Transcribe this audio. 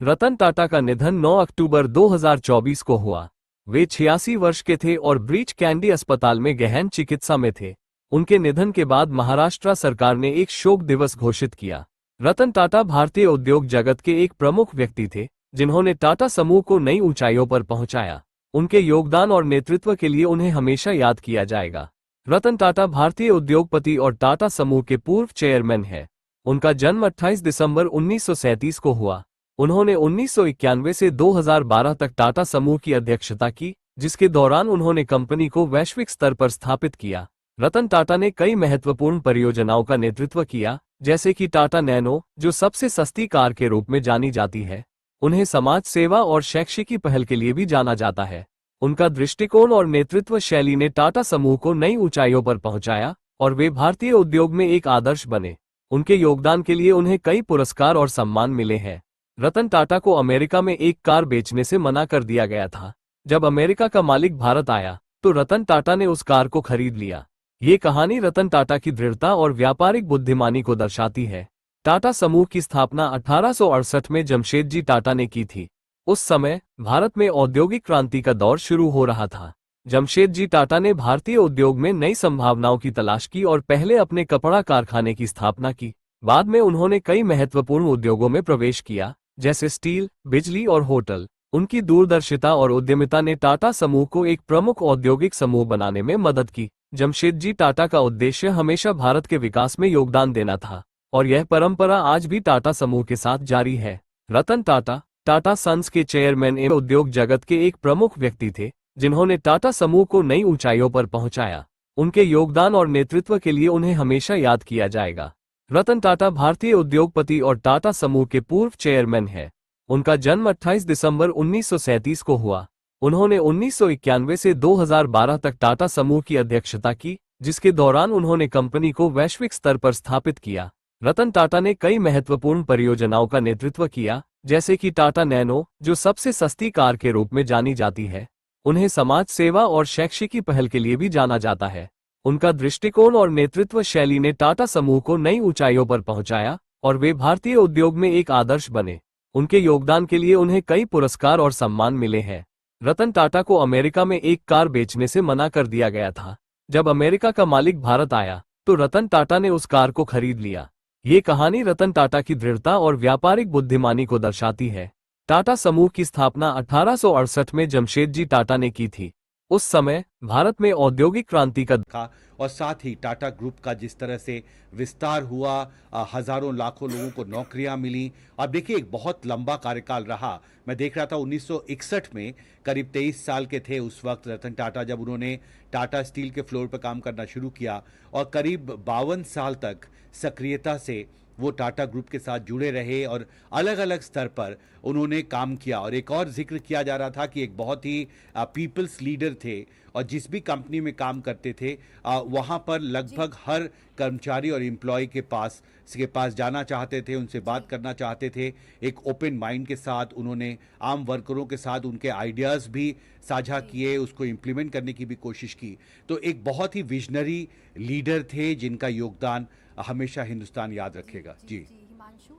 रतन टाटा का निधन 9 अक्टूबर 2024 को हुआ। वे 86 वर्ष के थे और ब्रीच कैंडी अस्पताल में गहन चिकित्सा में थे। उनके निधन के बाद महाराष्ट्र सरकार ने एक शोक दिवस घोषित किया। रतन टाटा भारतीय उद्योग जगत के एक प्रमुख व्यक्ति थे, जिन्होंने टाटा समूह को नई ऊंचाइयों पर पहुंचाया। उनके योगदान और नेतृत्व के लिए उन्हें हमेशा याद किया जाएगा। रतन टाटा भारतीय उद्योगपति और टाटा समूह के पूर्व चेयरमैन हैं। उनका जन्म 28 दिसंबर 1937 को हुआ। उन्होंने 1991 से 2012 तक टाटा समूह की अध्यक्षता की, जिसके दौरान उन्होंने कंपनी को वैश्विक स्तर पर स्थापित किया। रतन टाटा ने कई महत्वपूर्ण परियोजनाओं का नेतृत्व किया, जैसे कि टाटा नैनो, जो सबसे सस्ती कार के रूप में जानी जाती है। उन्हें समाज सेवा और शैक्षिकी पहल के लिए भी जाना जाता है। उनका दृष्टिकोण और नेतृत्व शैली ने टाटा समूह को नई ऊंचाइयों पर पहुंचाया और वे भारतीय उद्योग में एक आदर्श बने। उनके योगदान के लिए उन्हें कई पुरस्कार और सम्मान मिले हैं। रतन टाटा को अमेरिका में एक कार बेचने से मना कर दिया गया था। जब अमेरिका का मालिक भारत आया, तो रतन टाटा ने उस कार को खरीद लिया। ये कहानी रतन टाटा की दृढ़ता और व्यापारिक बुद्धिमानी को दर्शाती है। टाटा समूह की स्थापना 1868 में जमशेदजी टाटा ने की थी। उस समय भारत में औद्योगिक क्रांति का दौर शुरू हो रहा था। जमशेदजी टाटा ने भारतीय उद्योग में नई संभावनाओं की तलाश की और पहले अपने कपड़ा कारखाने की स्थापना की। बाद में उन्होंने कई महत्वपूर्ण उद्योगों में प्रवेश किया, जैसे स्टील, बिजली और होटल। उनकी दूरदर्शिता और उद्यमिता ने टाटा समूह को एक प्रमुख औद्योगिक समूह बनाने में मदद की। जमशेदजी टाटा का उद्देश्य हमेशा भारत के विकास में योगदान देना था, और यह परंपरा आज भी टाटा समूह के साथ जारी है। रतन टाटा, टाटा सन्स के चेयरमैन एवं उद्योग जगत के एक प्रमुख व्यक्ति थे, जिन्होंने टाटा समूह को नई ऊंचाइयों पर पहुंचाया। उनके योगदान और नेतृत्व के लिए उन्हें हमेशा याद किया जाएगा। रतन टाटा भारतीय उद्योगपति और टाटा समूह के पूर्व चेयरमैन हैं। उनका जन्म 28 दिसंबर 1937 को हुआ। उन्होंने 1991 से 2012 तक टाटा समूह की अध्यक्षता की, जिसके दौरान उन्होंने कंपनी को वैश्विक स्तर पर स्थापित किया। रतन टाटा ने कई महत्वपूर्ण परियोजनाओं का नेतृत्व किया, जैसे कि टाटा नैनो, जो सबसे सस्ती कार के रूप में जानी जाती है। उन्हें समाज सेवा और शैक्षिकी पहल के लिए भी जाना जाता है। उनका दृष्टिकोण और नेतृत्व शैली ने टाटा समूह को नई ऊंचाइयों पर पहुंचाया और वे भारतीय उद्योग में एक आदर्श बने। उनके योगदान के लिए उन्हें कई पुरस्कार और सम्मान मिले हैं। रतन टाटा को अमेरिका में एक कार बेचने से मना कर दिया गया था। जब अमेरिका का मालिक भारत आया, तो रतन टाटा ने उस कार को खरीद लिया। ये कहानी रतन टाटा की दृढ़ता और व्यापारिक बुद्धिमानी को दर्शाती है। टाटा समूह की स्थापना 1868 में जमशेदजी टाटा ने की थी। उस समय भारत में औद्योगिक क्रांति का और साथ ही टाटा ग्रुप का जिस तरह से विस्तार हुआ, हजारों लाखों लोगों को नौकरियां मिली। अब देखिए, एक बहुत लंबा कार्यकाल रहा। मैं देख रहा था 1961 में करीब 23 साल के थे उस वक्त रतन टाटा, जब उन्होंने टाटा स्टील के फ्लोर पर काम करना शुरू किया, और करीब 52 साल तक सक्रियता से वो टाटा ग्रुप के साथ जुड़े रहे और अलग अलग स्तर पर उन्होंने काम किया। और एक और जिक्र किया जा रहा था कि एक बहुत ही पीपल्स लीडर थे, और जिस भी कंपनी में काम करते थे वहाँ पर लगभग हर कर्मचारी और एम्प्लॉय के पास जाना चाहते थे, उनसे बात करना चाहते थे। एक ओपन माइंड के साथ उन्होंने आम वर्करों के साथ उनके आइडियाज़ भी साझा किए, उसको इम्प्लीमेंट करने की भी कोशिश की। तो एक बहुत ही विजनरी लीडर थे, जिनका योगदान हमेशा हिंदुस्तान याद रखेगा। जी। हिमांशु